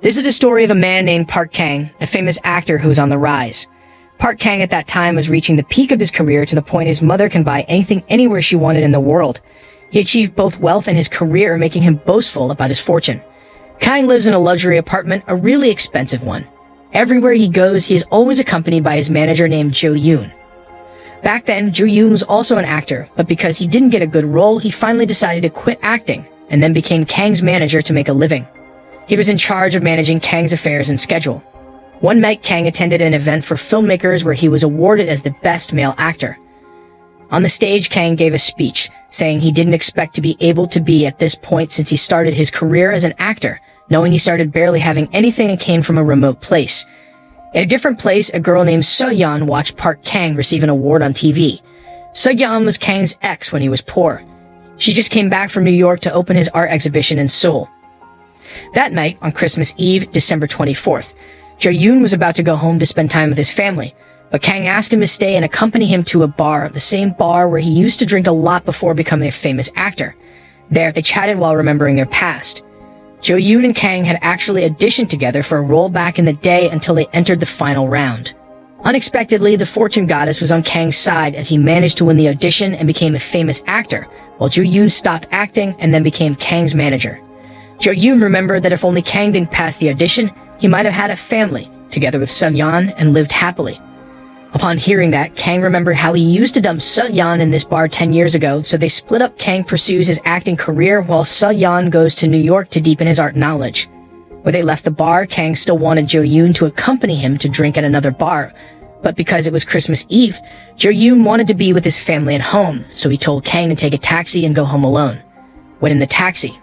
This is the story of a man named Park Kang, a famous actor who was on the rise. Park Kang at that time was reaching the peak of his career to the point his mother can buy anything anywhere she wanted in the world. He achieved both wealth and his career, making him boastful about his fortune. Kang lives in a luxury apartment, a really expensive one. Everywhere he goes, he is always accompanied by his manager named Jo Yoon. Back then, Jo Yoon was also an actor, but because he didn't get a good role, he finally decided to quit acting, and then became Kang's manager to make a living. He was in charge of managing Kang's affairs and schedule. One night, Kang attended an event for filmmakers where he was awarded as the best male actor. On the stage, Kang gave a speech, saying he didn't expect to be able to be at this point since he started his career as an actor, knowing he started barely having anything and came from a remote place. In a different place, a girl named So-yeon watched Park Kang receive an award on TV. So-yeon was Kang's ex when he was poor. She just came back from New York to open his art exhibition in Seoul. That night, on Christmas Eve, December 24th, Jo Yoon was about to go home to spend time with his family, but Kang asked him to stay and accompany him to a bar, the same bar where he used to drink a lot before becoming a famous actor. There, they chatted while remembering their past. Jo Yoon and Kang had actually auditioned together for a role back in the day until they entered the final round. Unexpectedly, the fortune goddess was on Kang's side as he managed to win the audition and became a famous actor, while Jo Yoon stopped acting and then became Kang's manager. Jo Yoon remembered that if only Kang didn't pass the audition, he might have had a family, together with So-yeon, and lived happily. Upon hearing that, Kang remembered how he used to dump So-yeon in this bar 10 years ago, so they split up. Kang pursues his acting career while So-yeon goes to New York to deepen his art knowledge. When they left the bar, Kang still wanted Jo Yoon to accompany him to drink at another bar, but because it was Christmas Eve, Jo Yoon wanted to be with his family at home, so he told Kang to take a taxi and go home alone. When in the taxi,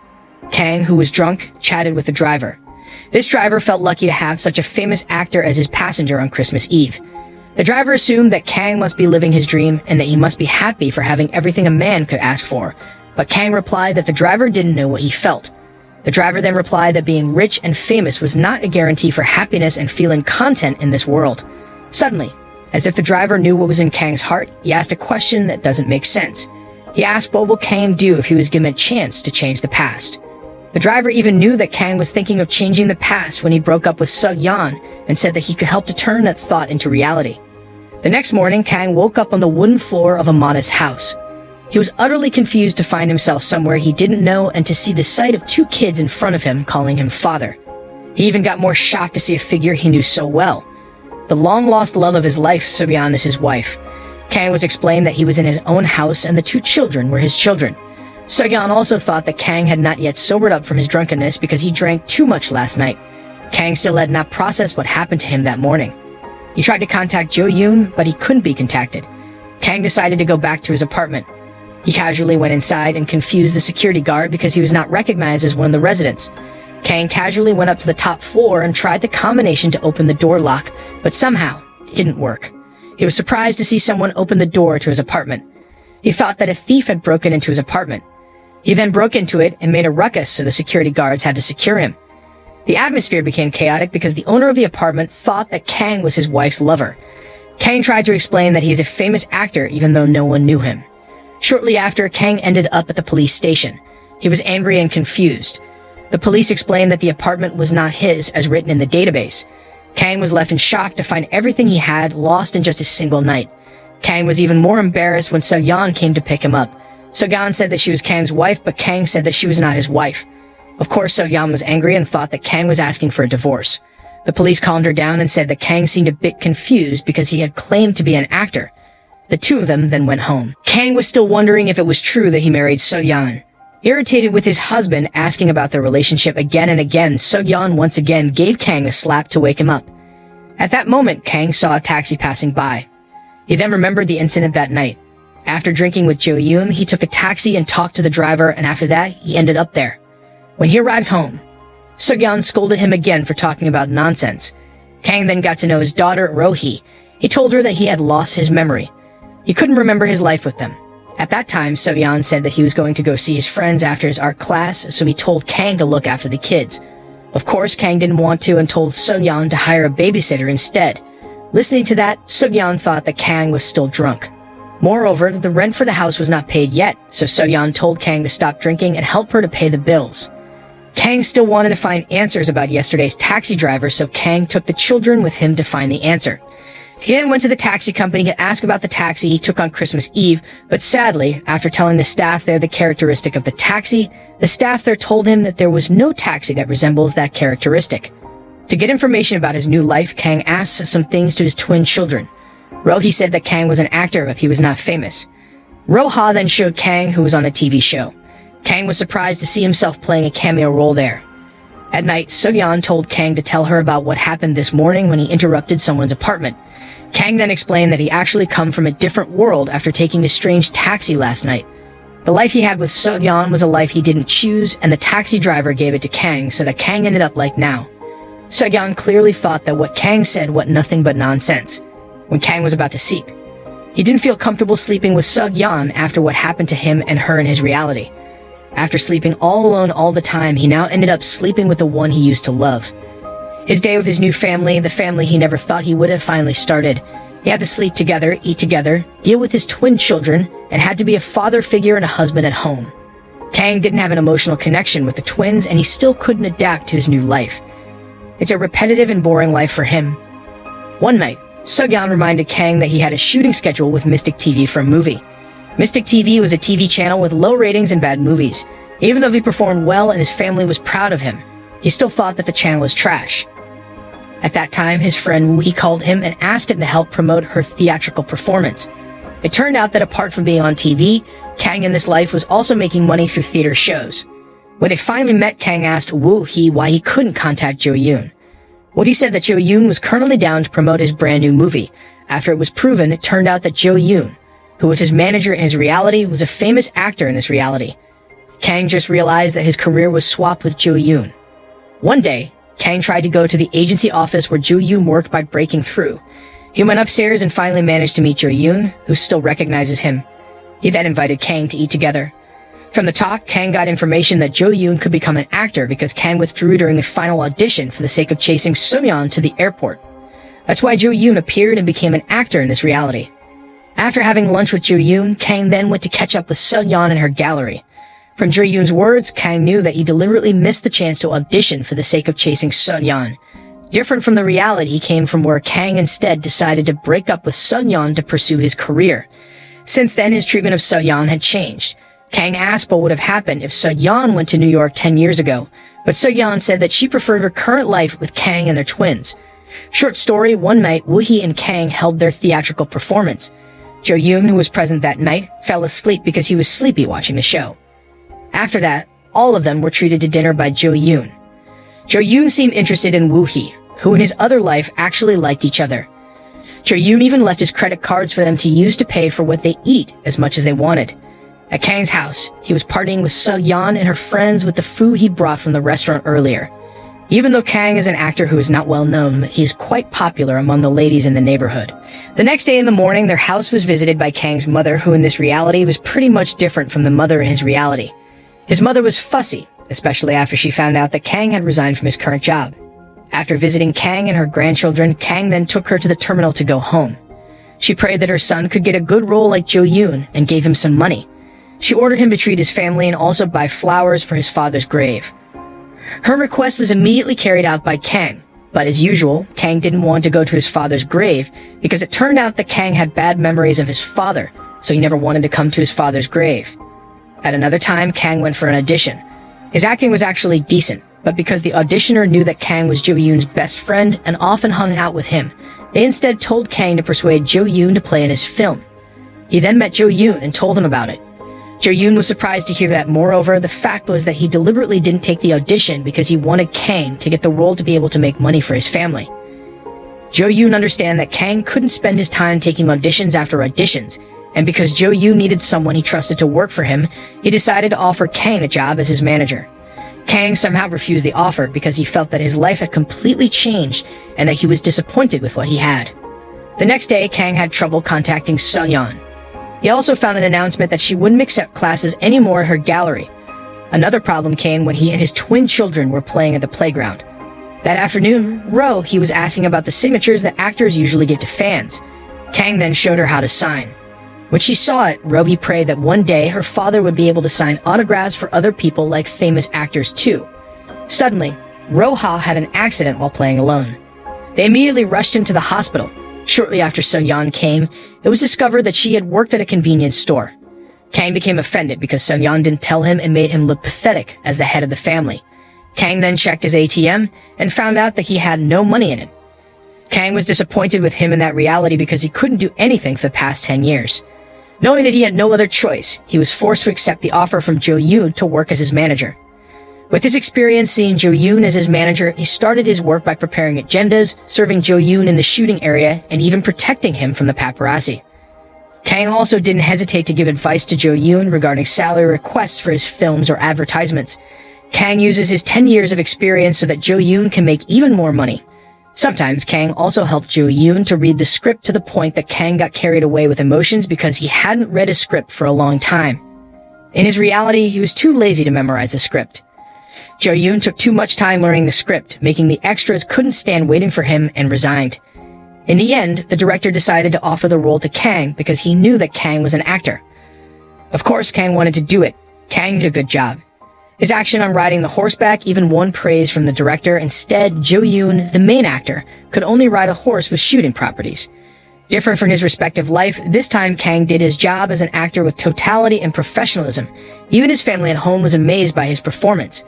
Kang, who was drunk, chatted with the driver. This driver felt lucky to have such a famous actor as his passenger on Christmas Eve. The driver assumed that Kang must be living his dream and that he must be happy for having everything a man could ask for, but Kang replied that the driver didn't know what he felt. The driver then replied that being rich and famous was not a guarantee for happiness and feeling content in this world. Suddenly, as if the driver knew what was in Kang's heart, he asked a question that doesn't make sense. He asked what will Kang do if he was given a chance to change the past. The driver even knew that Kang was thinking of changing the past when he broke up with So-yeon and said that he could help to turn that thought into reality. The next morning, Kang woke up on the wooden floor of a modest house. He was utterly confused to find himself somewhere he didn't know and to see the sight of two kids in front of him calling him father. He even got more shocked to see a figure he knew so well. The long-lost love of his life, So-yeon, is his wife. Kang was explained that he was in his own house and the two children were his children. So-yeon also thought that Kang had not yet sobered up from his drunkenness because he drank too much last night. Kang still had not processed what happened to him that morning. He tried to contact Jo Yoon, but he couldn't be contacted. Kang decided to go back to his apartment. He casually went inside and confused the security guard because he was not recognized as one of the residents. Kang casually went up to the top floor and tried the combination to open the door lock, but somehow it didn't work. He was surprised to see someone open the door to his apartment. He thought that a thief had broken into his apartment. He then broke into it and made a ruckus, so the security guards had to secure him. The atmosphere became chaotic because the owner of the apartment thought that Kang was his wife's lover. Kang tried to explain that he is a famous actor even though no one knew him. Shortly after, Kang ended up at the police station. He was angry and confused. The police explained that the apartment was not his, as written in the database. Kang was left in shock to find everything he had lost in just a single night. Kang was even more embarrassed when So-yeon came to pick him up. So-yeon said that she was Kang's wife, but Kang said that she was not his wife. Of course, So-yeon was angry and thought that Kang was asking for a divorce. The police calmed her down and said that Kang seemed a bit confused because he had claimed to be an actor. The two of them then went home. Kang was still wondering if it was true that he married So-yeon. Irritated with his husband asking about their relationship again and again, So-yeon once again gave Kang a slap to wake him up. At that moment, Kang saw a taxi passing by. He then remembered the incident that night. After drinking with Jo Yoon, he took a taxi and talked to the driver, and after that, he ended up there. When he arrived home, So-yeon scolded him again for talking about nonsense. Kang then got to know his daughter, Rohee. He told her that he had lost his memory. He couldn't remember his life with them. At that time, So-yeon said that he was going to go see his friends after his art class, so he told Kang to look after the kids. Of course, Kang didn't want to and told So-yeon to hire a babysitter instead. Listening to that, So-yeon thought that Kang was still drunk. Moreover, the rent for the house was not paid yet, so So-yeon told Kang to stop drinking and help her to pay the bills. Kang still wanted to find answers about yesterday's taxi driver, so Kang took the children with him to find the answer. He then went to the taxi company to ask about the taxi he took on Christmas Eve, but sadly, after telling the staff there the characteristic of the taxi, the staff there told him that there was no taxi that resembles that characteristic. To get information about his new life, Kang asked some things to his twin children. Rohi said that Kang was an actor, but he was not famous. Roha then showed Kang who was on a TV show. Kang was surprised to see himself playing a cameo role there. At night, Sugyeon told Kang to tell her about what happened this morning when he interrupted someone's apartment. Kang then explained that he actually come from a different world after taking a strange taxi last night. The life he had with Sugyeon was a life he didn't choose, and the taxi driver gave it to Kang, so that Kang ended up like now. Sugyeon clearly thought that what Kang said was nothing but nonsense. When Kang was about to sleep, he didn't feel comfortable sleeping with Sugyeon after what happened to him and her in his reality. After sleeping all alone all the time, he now ended up sleeping with the one he used to love. His day with his new family, the family he never thought he would have, finally started. He had to sleep together, eat together, deal with his twin children, and had to be a father figure and a husband at home. Kang didn't have an emotional connection with the twins, and he still couldn't adapt to his new life. It's a repetitive and boring life for him. One night, Sugyeon reminded Kang that he had a shooting schedule with Mystic TV for a movie. Mystic TV was a TV channel with low ratings and bad movies. Even though he performed well and his family was proud of him, he still thought that the channel was trash. At that time, his friend Woohee called him and asked him to help promote her theatrical performance. It turned out that apart from being on TV, Kang in this life was also making money through theater shows. When they finally met, Kang asked Woohee why he couldn't contact Jo Yoon. Woohee said that Jo Yoon was currently down to promote his brand new movie. After it was proven, it turned out that Jo Yoon, who was his manager in his reality, was a famous actor in this reality. Kang just realized that his career was swapped with Jo Yoon. One day, Kang tried to go to the agency office where Jo Yoon worked by breaking through. He went upstairs and finally managed to meet Jo Yoon, who still recognizes him. He then invited Kang to eat together. From the talk, Kang got information that Jo Yoon could become an actor because Kang withdrew during the final audition for the sake of chasing Sungyeon to the airport. That's why Jo Yoon appeared and became an actor in this reality. After having lunch with Jo Yoon, Kang then went to catch up with Sungyeon in her gallery. From Jo Yoon's words, Kang knew that he deliberately missed the chance to audition for the sake of chasing Sungyeon. Different from the reality came from where Kang instead decided to break up with Sungyeon to pursue his career. Since then, his treatment of Sungyeon had changed. Kang asked what would have happened if Sungyeon went to New York 10 years ago, but Sungyeon said that she preferred her current life with Kang and their twins. Short story, one night, Woohee and Kang held their theatrical performance. Jo Yoon, who was present that night, fell asleep because he was sleepy watching the show. After that, all of them were treated to dinner by Jo Yoon. Jo Yoon seemed interested in Woohee, who in his other life actually liked each other. Jo Yoon even left his credit cards for them to use to pay for what they eat as much as they wanted. At Kang's house, he was partying with Sugyeon and her friends with the food he brought from the restaurant earlier. Even though Kang is an actor who is not well known, he is quite popular among the ladies in the neighborhood. The next day in the morning, their house was visited by Kang's mother, who in this reality was pretty much different from the mother in his reality. His mother was fussy, especially after she found out that Kang had resigned from his current job. After visiting Kang and her grandchildren, Kang then took her to the terminal to go home. She prayed that her son could get a good role like Jo Yoon and gave him some money. She ordered him to treat his family and also buy flowers for his father's grave. Her request was immediately carried out by Kang, but as usual, Kang didn't want to go to his father's grave because it turned out that Kang had bad memories of his father, so he never wanted to come to his father's grave. At another time, Kang went for an audition. His acting was actually decent, but because the auditioner knew that Kang was Jo Yoon's best friend and often hung out with him, they instead told Kang to persuade Jo Yoon to play in his film. He then met Jo Yoon and told him about it. Jo Yoon was surprised to hear that. Moreover, the fact was that he deliberately didn't take the audition because he wanted Kang to get the role to be able to make money for his family. Jo Yoon understood that Kang couldn't spend his time taking auditions after auditions, and because Jo Yoon needed someone he trusted to work for him, he decided to offer Kang a job as his manager. Kang somehow refused the offer because he felt that his life had completely changed and that he was disappointed with what he had. The next day, Kang had trouble contacting Sungyeon. He also found an announcement that she wouldn't accept classes anymore at her gallery. Another problem came when he and his twin children were playing at the playground. That afternoon, he was asking about the signatures that actors usually give to fans. Kang then showed her how to sign. When she saw it, Rohi prayed that one day her father would be able to sign autographs for other people like famous actors too. Suddenly, Roha had an accident while playing alone. They immediately rushed him to the hospital. Shortly after Seo-yeon came, it was discovered that she had worked at a convenience store. Kang became offended because Seo-yeon didn't tell him and made him look pathetic as the head of the family. Kang then checked his ATM and found out that he had no money in it. Kang was disappointed with him in that reality because he couldn't do anything for the past 10 years. Knowing that he had no other choice, he was forced to accept the offer from Jo-yoon to work as his manager. With his experience seeing Jo-yoon as his manager, he started his work by preparing agendas, serving Jo-yoon in the shooting area, and even protecting him from the paparazzi. Kang also didn't hesitate to give advice to Jo-yoon regarding salary requests for his films or advertisements. Kang uses his 10 years of experience so that Jo-yoon can make even more money. Sometimes Kang also helped Jo-yoon to read the script to the point that Kang got carried away with emotions because he hadn't read a script for a long time. In his reality, he was too lazy to memorize the script. Jo-yoon took too much time learning the script, making the extras couldn't stand waiting for him and resigned. In the end, the director decided to offer the role to Kang because he knew that Kang was an actor. Of course, Kang wanted to do it. Kang did a good job. His action on riding the horseback even won praise from the director. Instead, Jo-yoon, the main actor, could only ride a horse with shooting properties. Different from his respective life, this time Kang did his job as an actor with totality and professionalism. Even his family at home was amazed by his performance.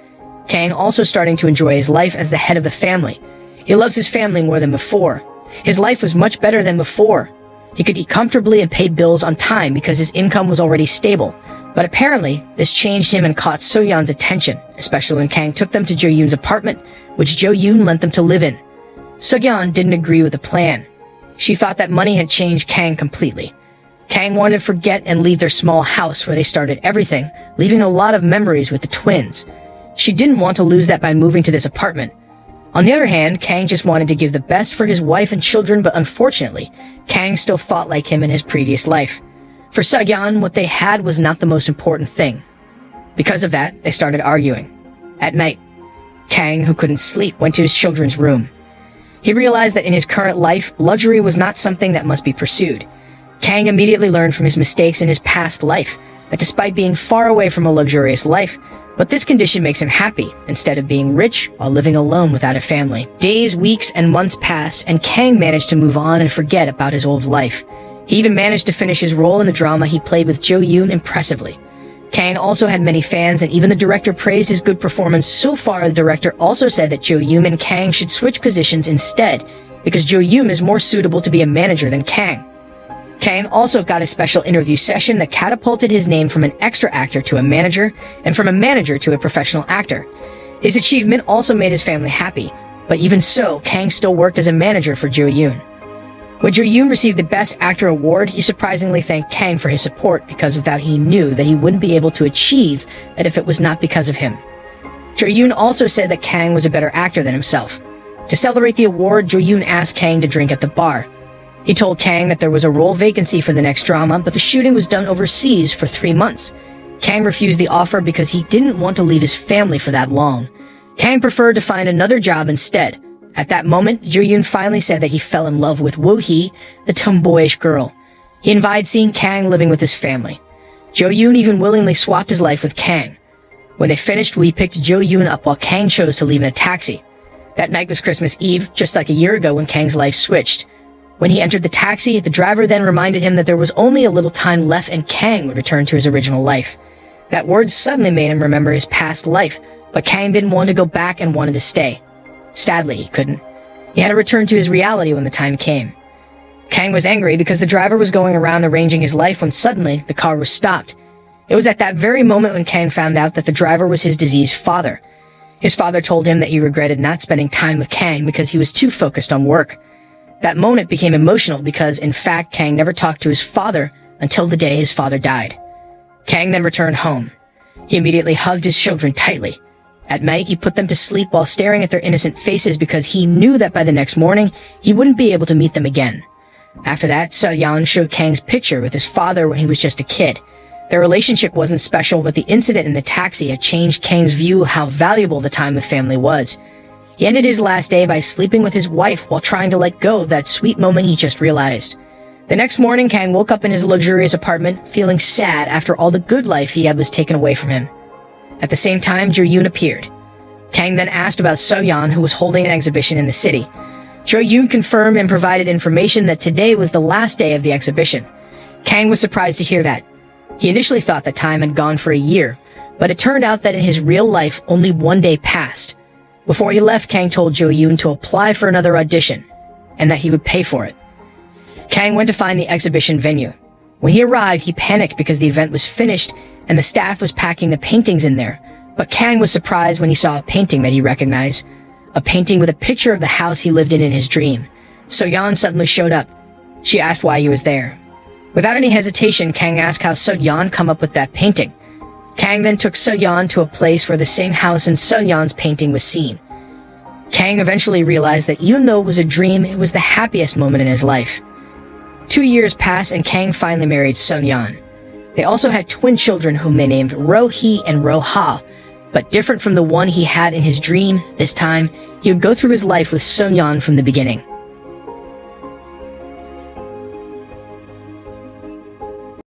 Kang also starting to enjoy his life as the head of the family. He loves his family more than before. His life was much better than before. He could eat comfortably and pay bills on time because his income was already stable. But apparently, this changed him and caught So-yeon's attention, especially when Kang took them to Jo-yoon's apartment, which Jo-yoon lent them to live in. So-yeon didn't agree with the plan. She thought that money had changed Kang completely. Kang wanted to forget and leave their small house where they started everything, leaving a lot of memories with the twins. She didn't want to lose that by moving to this apartment. On the other hand, Kang just wanted to give the best for his wife and children, but unfortunately, Kang still thought like him in his previous life. For So-yeon, what they had was not the most important thing. Because of that, they started arguing. At night, Kang, who couldn't sleep, went to his children's room. He realized that in his current life, luxury was not something that must be pursued. Kang immediately learned from his mistakes in his past life, that despite being far away from a luxurious life, but this condition makes him happy, instead of being rich while living alone without a family. Days, weeks, and months passed, and Kang managed to move on and forget about his old life. He even managed to finish his role in the drama he played with Jo-yoon impressively. Kang also had many fans, and even the director praised his good performance. So far, the director also said that Jo-yoon and Kang should switch positions instead, because Jo-yoon is more suitable to be a manager than Kang. Kang also got a special interview session that catapulted his name from an extra actor to a manager, and from a manager to a professional actor. His achievement also made his family happy, but even so, Kang still worked as a manager for Jo-yoon. When Jo-yoon received the Best Actor award, he surprisingly thanked Kang for his support because of that he knew that he wouldn't be able to achieve that if it was not because of him. Jo-yoon also said that Kang was a better actor than himself. To celebrate the award, Jo-yoon asked Kang to drink at the bar. He told Kang that there was a role vacancy for the next drama, but the shooting was done overseas for 3 months. Kang refused the offer because he didn't want to leave his family for that long. Kang preferred to find another job instead. At that moment, Jo-yoon finally said that he fell in love with Wo-hee, the tomboyish girl. He invited seeing Kang living with his family. Jo-yoon even willingly swapped his life with Kang. When they finished, we picked Jo-yoon up while Kang chose to leave in a taxi. That night was Christmas Eve, just like a year ago when Kang's life switched. When he entered the taxi, the driver then reminded him that there was only a little time left and Kang would return to his original life. That word suddenly made him remember his past life, but Kang didn't want to go back and wanted to stay. Sadly, he couldn't. He had to return to his reality when the time came. Kang was angry because the driver was going around arranging his life when suddenly the car was stopped. It was at that very moment when Kang found out that the driver was his diseased father. His father told him that he regretted not spending time with Kang because he was too focused on work. That moment became emotional because, in fact, Kang never talked to his father until the day his father died. Kang then returned home. He immediately hugged his children tightly. At night, he put them to sleep while staring at their innocent faces because he knew that by the next morning, he wouldn't be able to meet them again. After that, So-yeon showed Kang's picture with his father when he was just a kid. Their relationship wasn't special, but the incident in the taxi had changed Kang's view of how valuable the time with family was. He ended his last day by sleeping with his wife while trying to let go of that sweet moment he just realized. The next morning, Kang woke up in his luxurious apartment, feeling sad after all the good life he had was taken away from him. At the same time, Jo-yoon appeared. Kang then asked about So-yeon, who was holding an exhibition in the city. Jo-yoon confirmed and provided information that today was the last day of the exhibition. Kang was surprised to hear that. He initially thought that time had gone for a year, but it turned out that in his real life, only one day passed. Before he left, Kang told Jo-yoon to apply for another audition, and that he would pay for it. Kang went to find the exhibition venue. When he arrived, he panicked because the event was finished and the staff was packing the paintings in there. But Kang was surprised when he saw a painting that he recognized, a painting with a picture of the house he lived in his dream. So-yeon suddenly showed up. She asked why he was there. Without any hesitation, Kang asked how So-yeon come up with that painting. Kang then took So-yeon to a place where the same house in So-yeon's painting was seen. Kang eventually realized that even though it was a dream, it was the happiest moment in his life. 2 years passed and Kang finally married So-yeon. They also had twin children whom they named Ro-hee and Ro-ha, but different from the one he had in his dream. This time, he would go through his life with So-yeon from the beginning.